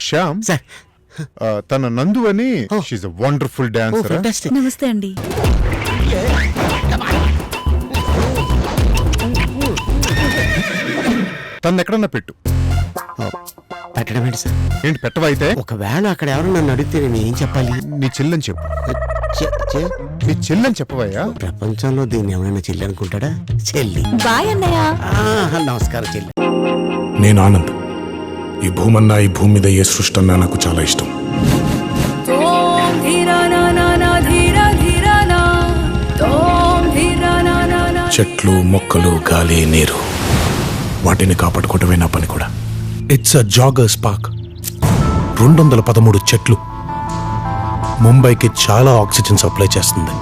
Shyam sir తన నందు అని షీఈ్ ఎ వండర్ఫుల్ డాన్సర్. నమస్తే అండి. తను ఎక్కడన్నా పెట్టు. పెట్టడం ఏంటి సార్? ఏంటి పెట్టవైతే? ఒకవేళ అక్కడ ఎవరు నన్ను అడిగితే నేను ఏం చెప్పాలి? నీ చెల్లని చెప్పు. నీ చెల్లని చెప్పవయ్యా. ప్రపంచంలో దీన్ని ఎవరైనా చెల్లి అనుకుంటాడా? చెల్లి. బాయ్ అన్నయ్య. నమస్కారం చెల్లి. నేను ఆనంద్. ఈ భూమన్నా ఈ భూమి మీద ఏ సృష్టి అన్నా నాకు చాలా ఇష్టం. చెట్లు, మొక్కలు, గాలి, నీరు, వాటిని కాపాడుకోవటమే నా పని కూడా. It's a joggers park. 213 చెట్లు ముంబైకి చాలా ఆక్సిజన్ సప్లై చేస్తుంది.